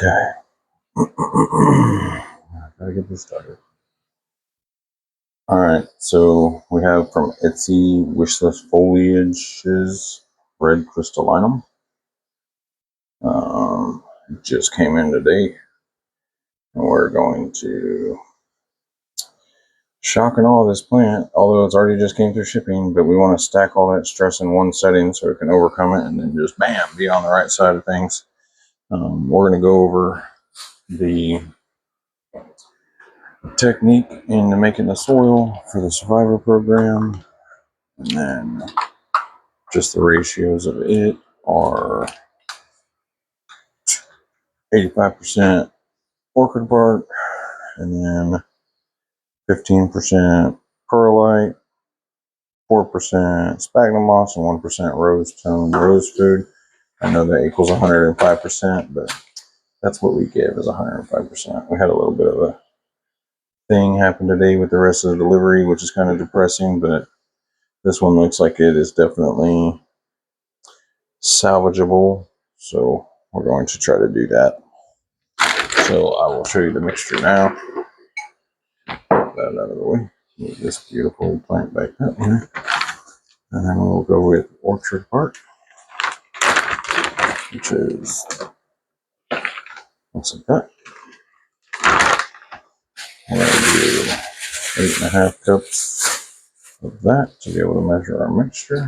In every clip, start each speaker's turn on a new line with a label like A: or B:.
A: Okay. Gotta get this started. Alright, so we have from Etsy Wishlist Foliages Red Crystallinum. It just came in today. And we're going to shock and awe this plant, although it's already just came through shipping, but we want to stack all that stress in one setting so it can overcome it and then just bam, be on the right side of things. We're going to go over the technique into making the soil for the survivor program, and then just the ratios of it are 85% orchid bark, and then 15% perlite, 4% sphagnum moss, and 1% rose tone rose food. I know that equals 105%, but that's what we give is 105%. We had a little bit of a thing happen today with the rest of the delivery, which is kind of depressing, but this one looks like it is definitely salvageable, so we're going to try to do that. So I will show you the mixture now. Put that out of the way. Move this beautiful plant back up here, and then we'll go with Orchid bark, which is what's like that. We're going to do 8.5 cups of that to be able to measure our mixture.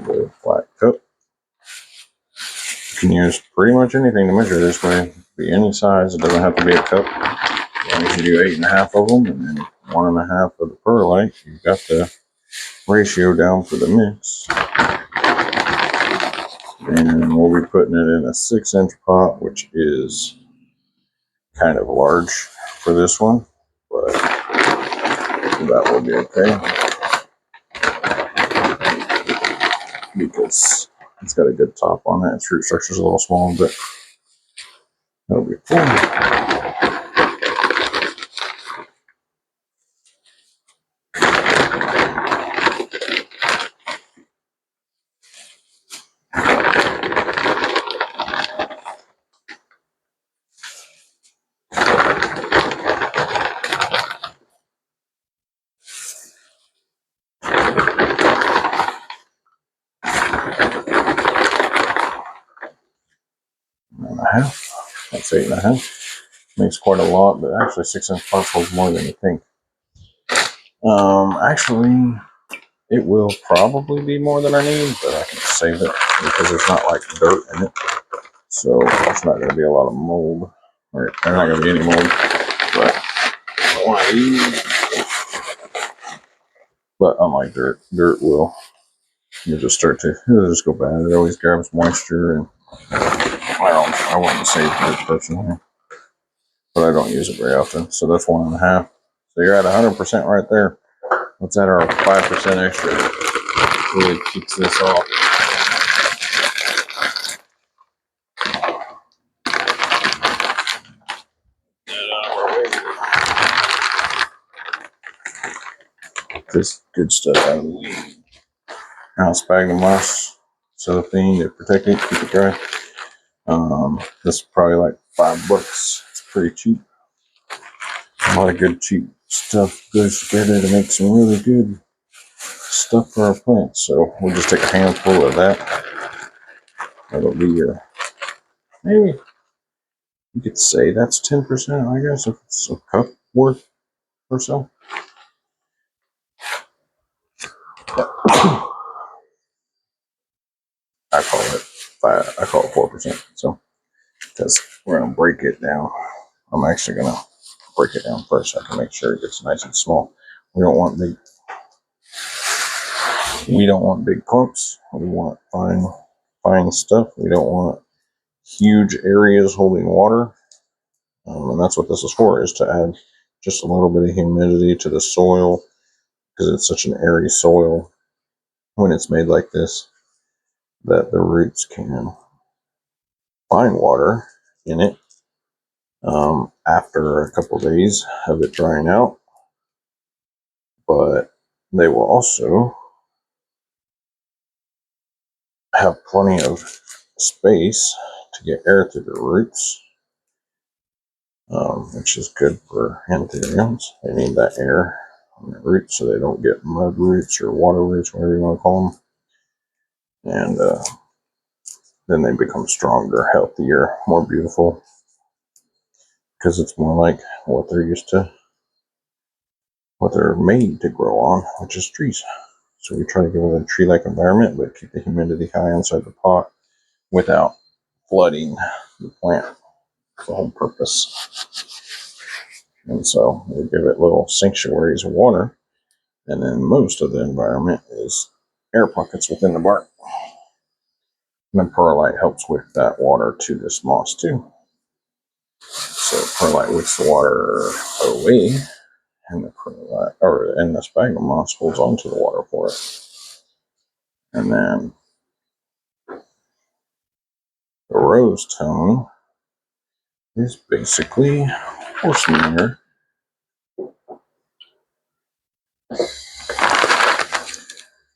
A: The flat cup. You can use pretty much anything to measure this way. Be any size. It doesn't have to be a cup. You can do 8.5 of them, and then 1.5 of the perlite. You've got the ratio down for the mix. And we'll be putting it in a 6-inch pot, which is kind of large for this one, but that will be okay because it's got a good top on it. Its root structure is a little small, but that'll be fun. That's 8.5. Makes quite a lot, but actually 6-inch pots holds more than you think. Actually, it will probably be more than I need, but I can save it because there's not like dirt in it, so there's not going to be a lot of mold, or there's not going to be any mold. But unlike dirt will. It'll just go bad. It always grabs moisture, and I wouldn't save dirt personally, but I don't use it very often. So that's 1.5. So you're at 100% right there. Let's add our 5% extra. Really kicks this off. This good stuff out of the way. Now sphagnum moss, cellophane to protect it, keep it dry. This is probably like $5. It's pretty cheap. A lot of good cheap stuff goes together to make some really good stuff for our plants. So we'll just take a handful of that. That'll be your, maybe you could say that's 10%, I guess, if it's a cup worth or so. I call it 4%. So because we're gonna break it down. I'm actually gonna break it down first so I can make sure it gets nice and small. We don't want big clumps. We want fine stuff. We don't want huge areas holding water. And that's what this is for, is to add just a little bit of humidity to the soil, because it's such an airy soil when it's made like this that the roots can find water in it after a couple of days of it drying out, but they will also have plenty of space to get air through the roots, which is good for anthuriums. They need that air on the roots so they don't get mud roots or water roots, whatever you want to call them. And then they become stronger, healthier, more beautiful, because it's more like what they're used to, what they're made to grow on, which is trees. So we try to give it a tree-like environment, but keep the humidity high inside the pot without flooding the plant. That's the whole purpose. And so we give it little sanctuaries of water, and then most of the environment is air pockets within the bark. And then perlite helps with that water to this moss too. So perlite wicks the water away, and the perlite, and the sphagnum moss holds onto the water for it. And then the rose tone is basically horse manure.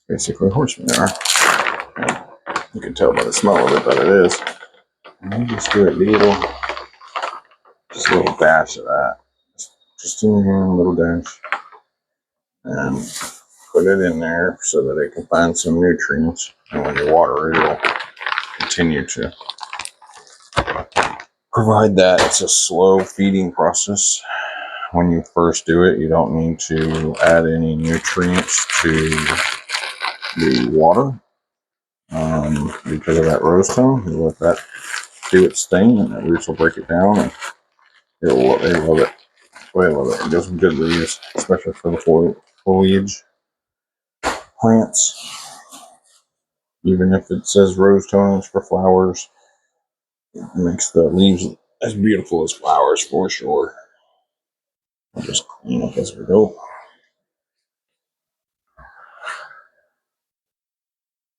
A: Basically horse manure. And you can tell by the smell of it that it is. And you just do a little dash of that. Just in here, a little dash. And put it in there so that it can find some nutrients. And when you water it, it'll continue to provide that. It's a slow feeding process. When you first do it, you don't need to add any nutrients to the water because of that rose tone. You let that do its thing, and the roots will break it down, and they love it. They love it. It does some good leaves, especially for the foliage plants. Even if it says rose tone, it's for flowers. It makes the leaves as beautiful as flowers for sure. I'll just clean up as we go.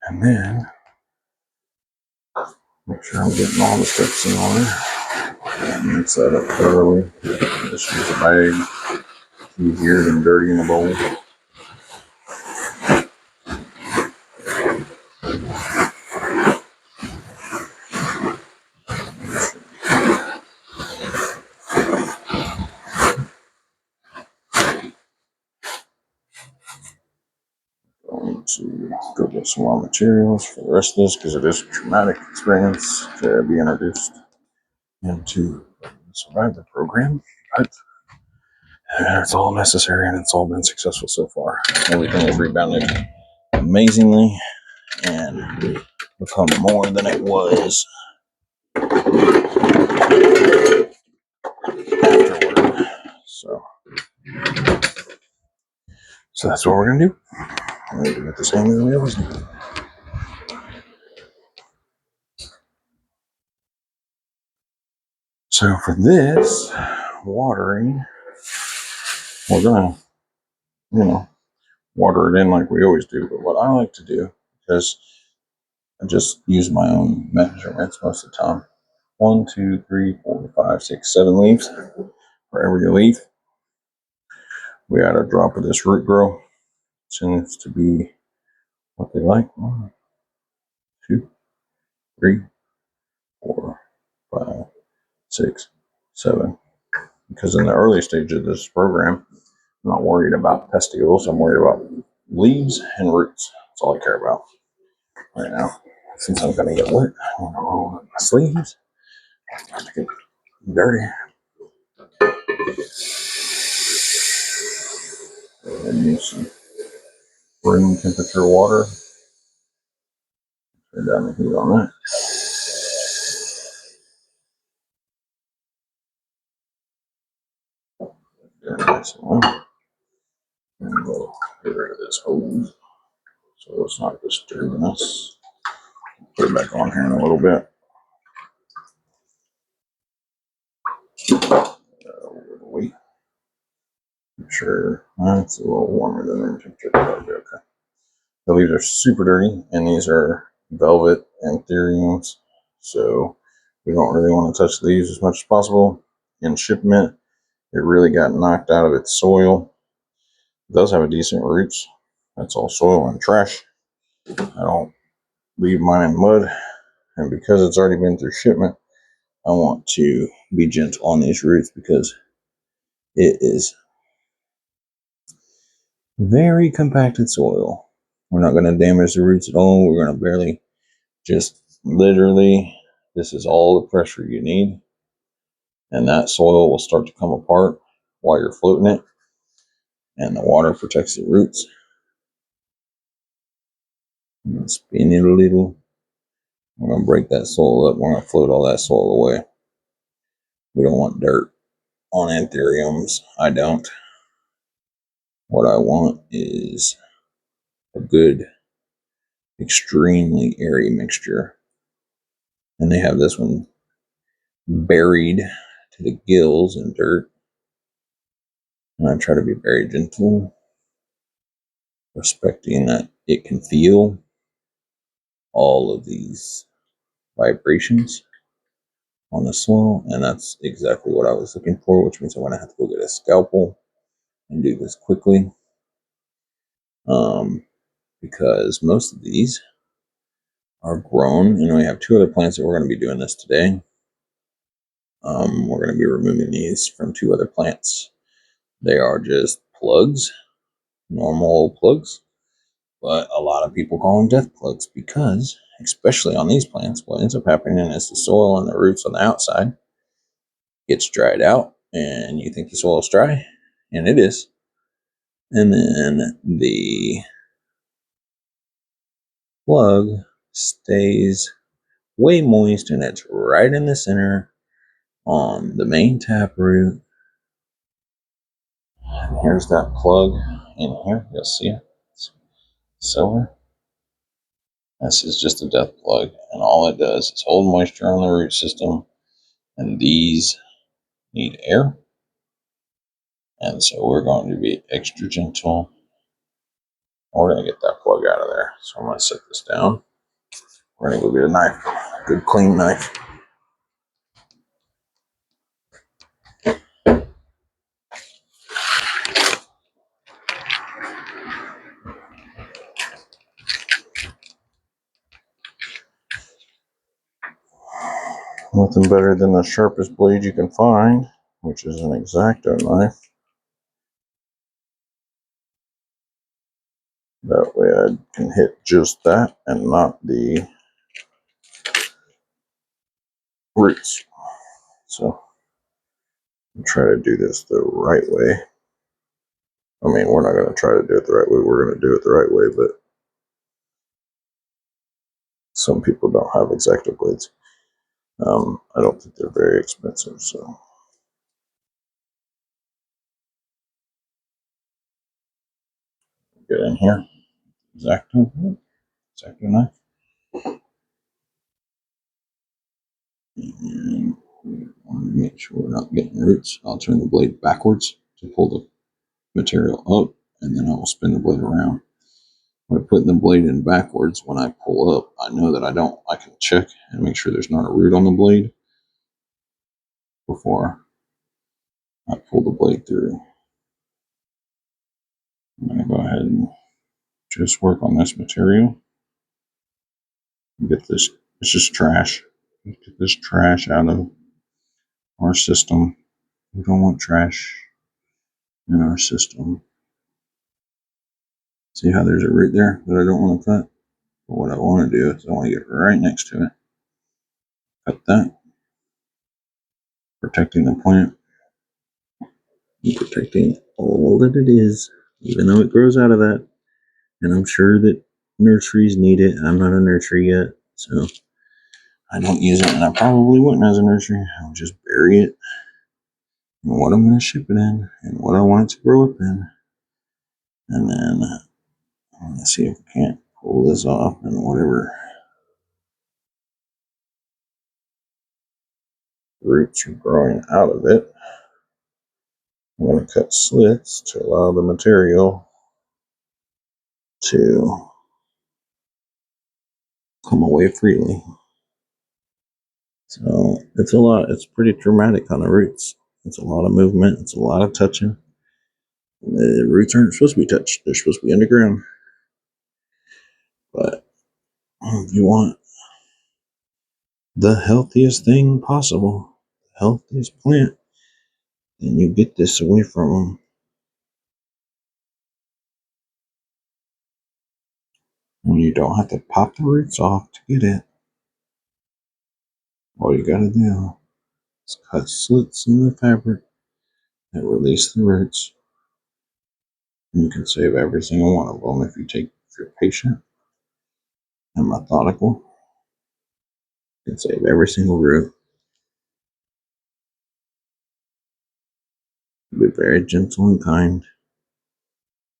A: And then make sure I'm getting all the steps in order. Mix that up thoroughly. Just use a bag. Easier than dirty in a bowl. Going to go get some more materials for the rest of this because it is a traumatic experience to be introduced into the Survivor program. But it's all necessary and it's all been successful so far. Everything has rebounded amazingly and become more than it was afterward. So that's what we're going to do. We're going to do it the same as we always do. So for this watering, we're going to, water it in like we always do. But what I like to do, because I just use my own measurements most of the time. 1, 2, 3, 4, 5, 6, 7 leaves. For every leaf, we add a drop of this root grow. Seems to be what they like. 1, 2, 3, 4, 5, 6, 7. Because in the early stage of this program, I'm not worried about petioles. I'm worried about leaves and roots. That's all I care about right now. Since I'm going to get wet, I'm going to roll up my sleeves. I'm going to get dirty. And use some room temperature water. Turn down the heat on that. Very nice and warm. And we'll get rid of this hose so it's not disturbing us. Put it back on here in a little bit. Wait. Make sure it's a little warmer than room temperature. That'll be okay. The leaves are super dirty, and these are velvet anthuriums, so we don't really want to touch the leaves as much as possible. In shipment, it really got knocked out of its soil. It does have a decent roots. That's all soil and trash. I don't leave mine in mud. And because it's already been through shipment, I want to be gentle on these roots because it is very compacted soil. We're not going to damage the roots at all. We're going to barely, just literally, this is all the pressure you need. And that soil will start to come apart while you're floating it. And the water protects the roots. I'm going to spin it a little. We're going to break that soil up. We're going to float all that soil away. We don't want dirt on anthuriums. I don't. What I want is a good, extremely airy mixture. And they have this one buried to the gills in dirt. And I try to be very gentle, respecting that it can feel all of these vibrations on the soil. And that's exactly what I was looking for, which means I'm going to have to go get a scalpel and do this quickly. Because most of these are grown. And we have two other plants that we're going to be doing this today. We're going to be removing these from two other plants. They are just plugs, normal plugs, but a lot of people call them death plugs because, especially on these plants, what ends up happening is the soil and the roots on the outside gets dried out, and you think the soil is dry, and it is. And then the plug stays way moist, and it's right in the center on the main taproot. And here's that plug in here. You'll see it. It's silver. This is just a death plug, and all it does is hold moisture on the root system, and these need air. And so we're going to be extra gentle. We're going to get that plug out of there. So I'm going to set this down. We're going to go get a knife, a good clean knife. Nothing better than the sharpest blade you can find, which is an X-Acto knife. That way I can hit just that and not the roots. So I'll try to do this the right way. I mean, we're not going to try to do it the right way. We're going to do it the right way, but some people don't have X-Acto blades. I don't think they're very expensive, so. Get in here, X-Acto knife. And we want to make sure we're not getting roots. I'll turn the blade backwards to pull the material up, and then I will spin the blade around. By putting the blade in backwards, when I pull up, I know that I can check and make sure there's not a root on the blade before I pull the blade through. I'm going to go ahead and just work on this material. Get this, it's just trash. Get this trash out of our system. We don't want trash in our system. See how there's a root there that I don't want to cut? But what I want to do is I want to get right next to it. Cut that. Protecting the plant. And protecting all that it is, even though it grows out of that. And I'm sure that nurseries need it. I'm not a nursery yet, so I don't use it, and I probably wouldn't as a nursery. I'll just bury it in what I'm going to ship it in and what I want it to grow up in. And then I'm going to see if I can't pull this off and whatever roots are growing out of it. I'm going to cut slits to allow the material to come away freely. So it's a lot. It's pretty dramatic on the roots. It's a lot of movement. It's a lot of touching. The roots aren't supposed to be touched. They're supposed to be underground. But If you want the healthiest thing possible, the healthiest plant, then you get this away from them. When you don't have to pop the roots off to get it, all you gotta do is cut slits in the fabric that release the roots. And you can save every single one of them if you're patient and methodical. You can save every single root. Be very gentle and kind.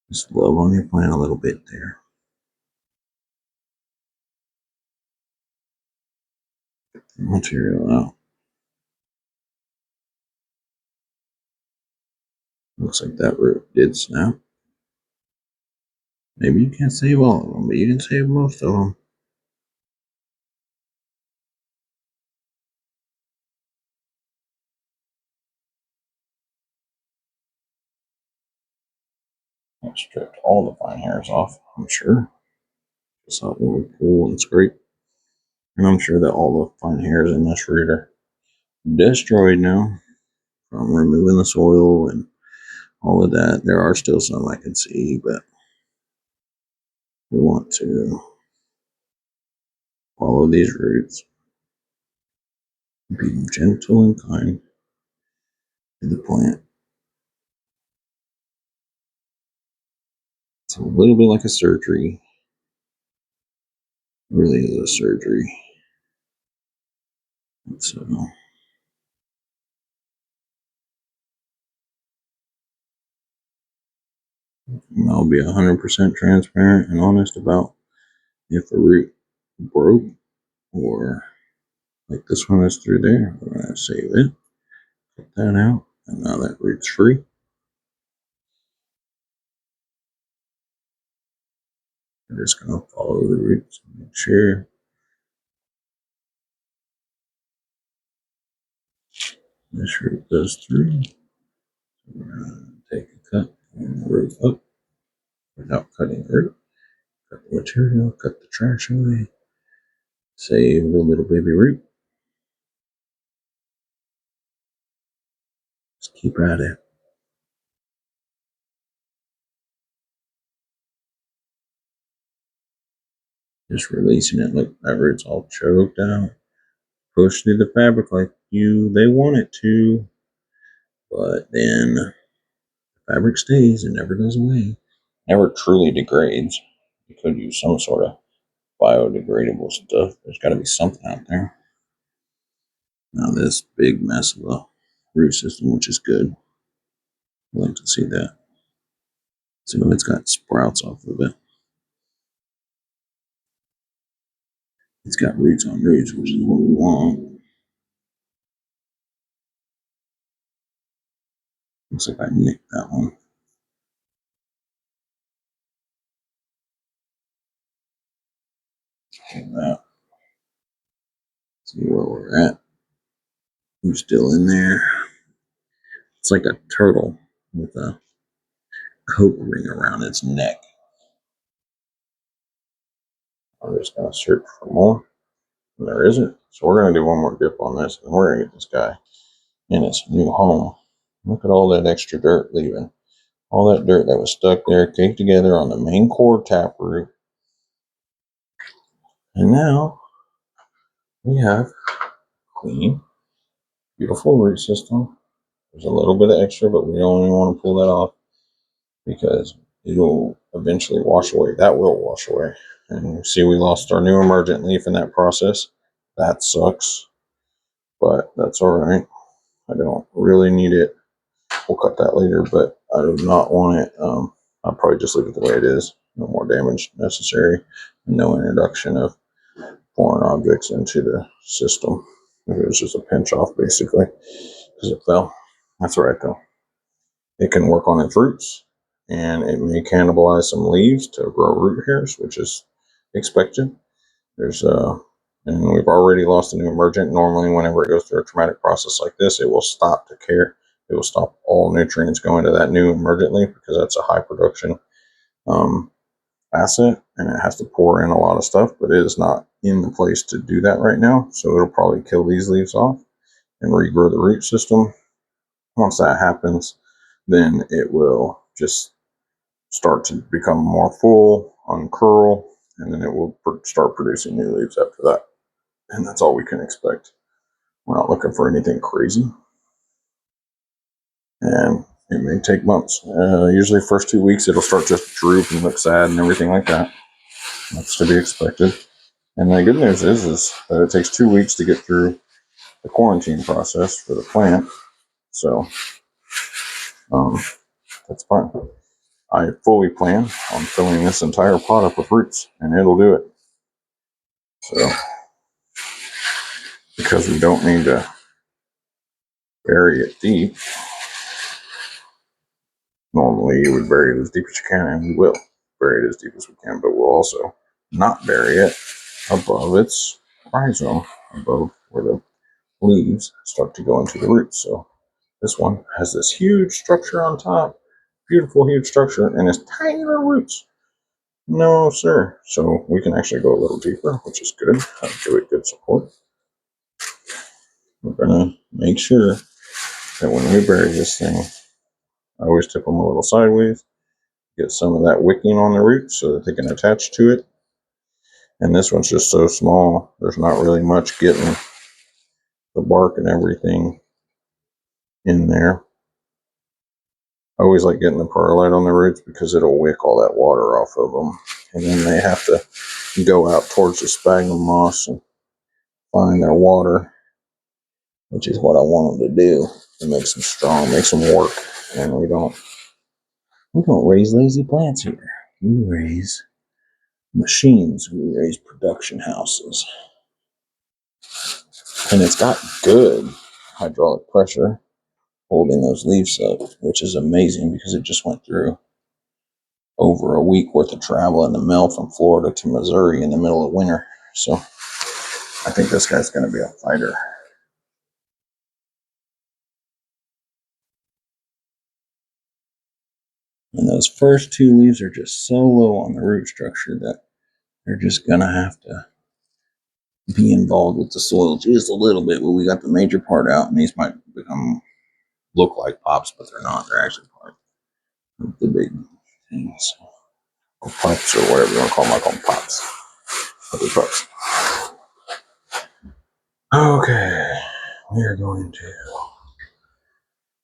A: Just love on your plant a little bit there. Get the material out. Looks like that root did snap. Maybe you can't save all of them, but you can save most of them. I stripped all the fine hairs off, I'm sure. Just how it will pull and scrape. And I'm sure that all the fine hairs in this root are destroyed now from removing the soil and all of that. There are still some I can see, but we want to follow these roots. Be gentle and kind to the plant. It's a little bit like a surgery. It really is a surgery. So I'll be 100% transparent and honest about if a root broke or like this one is through there. We're going to save it, cut that out, and now that root's free. I'm just going to follow the roots and make sure this root goes through. We're going to take a cut and the root up without cutting the root. Cut the material, cut the trash away, save the little baby root. Just keep at it. Just releasing it. Look, that root's all choked out. Push through the fabric like they want it to. But then the fabric stays and never goes away. Never truly degrades. You could use some sort of biodegradable stuff. There's got to be something out there. Now this big mess of a root system, which is good. I like to see that. See if it's got sprouts off of it. It's got roots on roots, which is what we want. Looks like I nicked that one. Like that. See where we're at. We're still in there. It's like a turtle with a coat ring around its neck. I'm just going to search for more. And there isn't. So we're going to do one more dip on this, and we're going to get this guy in his new home. Look at all that extra dirt leaving. All that dirt that was stuck there, caked together on the main core taproot. And now we have clean, beautiful root system. There's a little bit of extra, but we don't even want to pull that off because it'll eventually wash away. That will wash away. And you see we lost our new emergent leaf in that process. That sucks, but that's all right. I don't really need it. We'll cut that later, but I do not want it. I'll probably just leave it the way it is. No more damage necessary. No introduction of foreign objects into the system. It was just a pinch off basically because it fell. That's all right though. It can work on its roots and it may cannibalize some leaves to grow root hairs, which is expected. And we've already lost a new emergent. Normally, whenever it goes through a traumatic process like this, it will stop to care. It will stop all nutrients going to that new emergent leaf because that's a high production asset, and it has to pour in a lot of stuff, but it is not in the place to do that right now. So it'll probably kill these leaves off and regrow the root system. Once that happens, then it will just start to become more full, uncurl, and then it will start producing new leaves after that. And that's all we can expect. We're not looking for anything crazy. And it may take months. Usually first 2 weeks, it'll start just droop and look sad and everything like that. That's to be expected. And the good news is that it takes 2 weeks to get through the quarantine process for the plant. So that's fine. I fully plan on filling this entire pot up with roots, and it'll do it. So, because we don't need to bury it deep, normally you would bury it as deep as you can, and we will bury it as deep as we can, but we'll also not bury it above its rhizome, above where the leaves start to go into the roots. So this one has this huge structure on top, beautiful huge structure, and it's tiny little roots. No, sir. So we can actually go a little deeper, which is good. Give it good support. We're going to make sure that when we bury this thing, I always tip them a little sideways, get some of that wicking on the roots so that they can attach to it. And this one's just so small, there's not really much getting the bark and everything in there. I always like getting the perlite on the roots because it'll wick all that water off of them. And then they have to go out towards the sphagnum moss and find their water, which is what I want them to do. It makes them strong, makes them work. And we don't raise lazy plants here. We raise machines. We raise production houses. And it's got good hydraulic pressure holding those leaves up, which is amazing because it just went through over a week worth of travel in the mail from Florida to Missouri in the middle of winter. So I think this guy's going to be a fighter. And those first 2 leaves are just so low on the root structure that they're just going to have to be involved with the soil just a little bit. But we got the major part out, and these might look like pops, but they're not. They're actually part of the big things. Or pups, or whatever you want to call them. I call them pops. Puppy pups. Okay, we are going to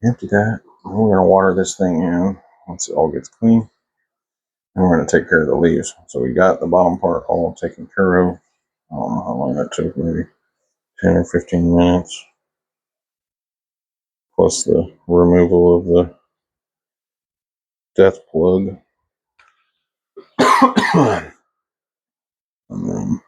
A: empty that. And we're going to water this thing in once it all gets clean. And we're going to take care of the leaves. So we got the bottom part all taken care of. I don't know how long that took, maybe 10 or 15 minutes. Plus the removal of the death plug. And then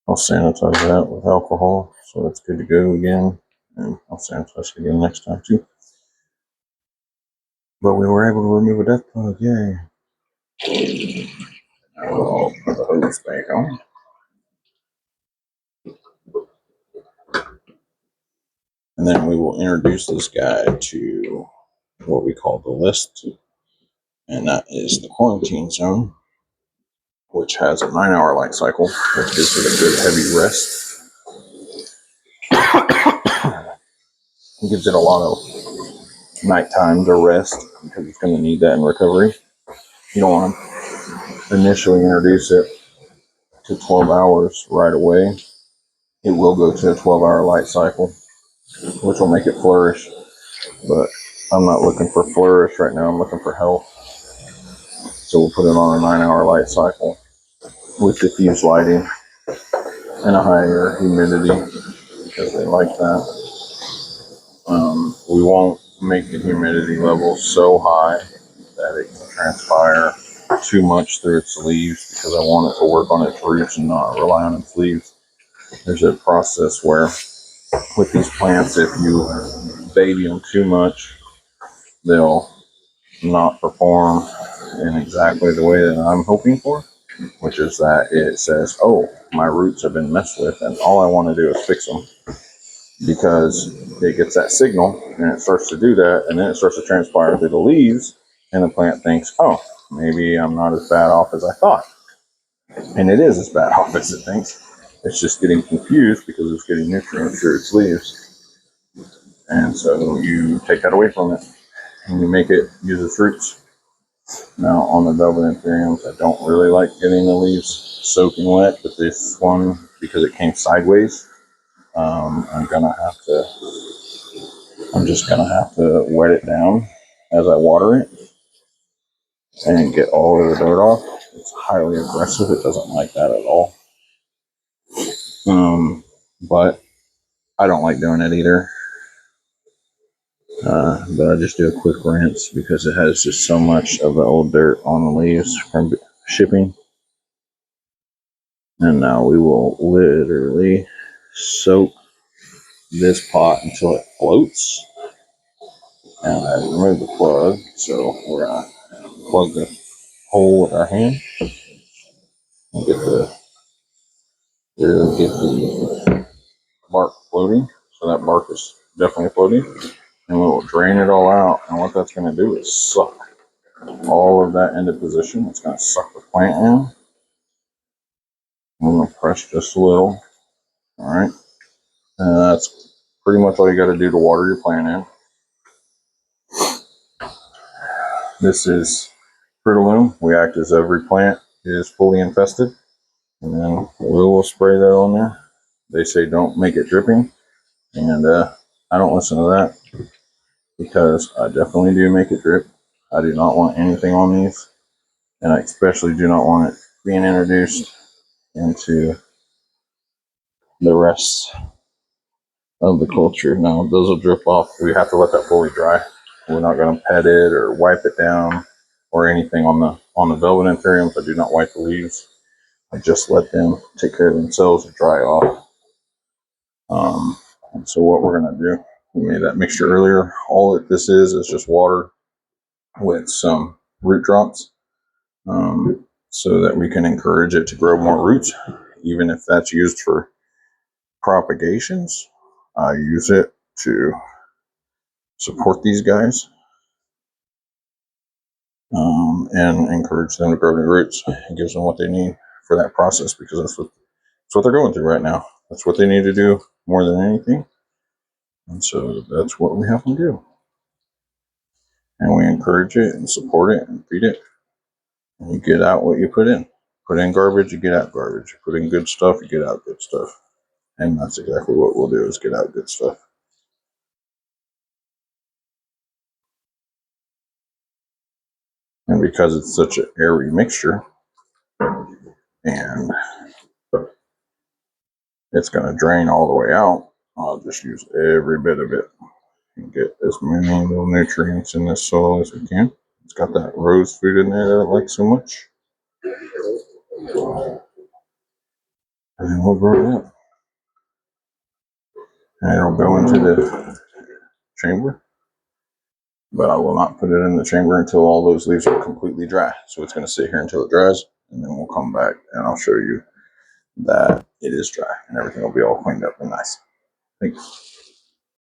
A: I'll sanitize that with alcohol so it's good to go again. And I'll sanitize it again next time too. But we were able to remove a death plug, yay. I'll put the hose back on. And then we will introduce this guy to what we call the list. And that is the quarantine zone, which has a 9-hour light cycle, which gives it a good heavy rest. It gives it a lot of nighttime to rest because it's going to need that in recovery. You don't want to initially introduce it to 12 hours right away. It will go to a 12-hour light cycle, which will make it flourish. But I'm not looking for flourish right now. I'm looking for health. So we'll put it on a 9-hour light cycle with diffuse lighting and a higher humidity because they like that. We won't make the humidity level so high that it can transpire too much through its leaves because I want it to work on its roots and not rely on its leaves. There's a process where with these plants, if you baby them too much, they'll not perform in exactly the way that I'm hoping for, which is that it says, oh, my roots have been messed with, and all I want to do is fix them, because it gets that signal and it starts to do that, and then it starts to transpire through the leaves, and the plant thinks, oh, maybe I'm not as bad off as I thought. And it is as bad off as it thinks. It's just getting confused because it's getting nutrients through its leaves. And so you take that away from it and you make it use its roots. Now on the velvet anthuriums, I don't really like getting the leaves soaking wet, but this one, because it came sideways, I'm just gonna have to wet it down as I water it and get all of the dirt off. It's highly aggressive. It doesn't like that at all. But I don't like doing it either. But I just do a quick rinse because it has just so much of the old dirt on the leaves from shipping. And now we will literally soak this pot until it floats. And I removed the plug, so we're gonna plug the hole with our hand and get the bark floating. So that bark is definitely floating, and we will drain it all out. And what that's going to do is suck all of that into position. It's going to suck the plant in. I'm going to press just a little. All right, and that's pretty much all you got to do to water your plant in. This is Crystallinum. We act as every plant is fully infested, and then we will spray that on there. They say don't make it dripping, and I don't listen to that because I definitely do make it drip. I do not want anything on these, and I especially do not want it being introduced into the rest of the culture. Now, those will drip off. We have to let that fully dry. We're not going to pet it or wipe it down or anything on the velvet anthuriums. I do not wipe the leaves. I just let them take care of themselves and dry off. And so what we're going to do, we made that mixture earlier. All that this is just water with some root drops, so that we can encourage it to grow more roots, even if that's used for propagations. I use it to support these guys, and encourage them to grow new roots. It gives them what they need for that process, because that's what they're going through right now. That's what they need to do more than anything. And so that's what we have to do. And we encourage it and support it and feed it. And you get out what you put in. Put in garbage, you get out garbage. Put in good stuff, you get out good stuff. And that's exactly what we'll do, is get out good stuff. And because it's such an airy mixture, and it's going to drain all the way out, I'll just use every bit of it and get as many little nutrients in this soil as we can. It's got that rose food in there that I like so much. And then we'll grow it up. And it'll go into the chamber, but I will not put it in the chamber until all those leaves are completely dry. So it's going to sit here until it dries, and then we'll come back and I'll show you that it is dry and everything will be all cleaned up and nice. Thanks.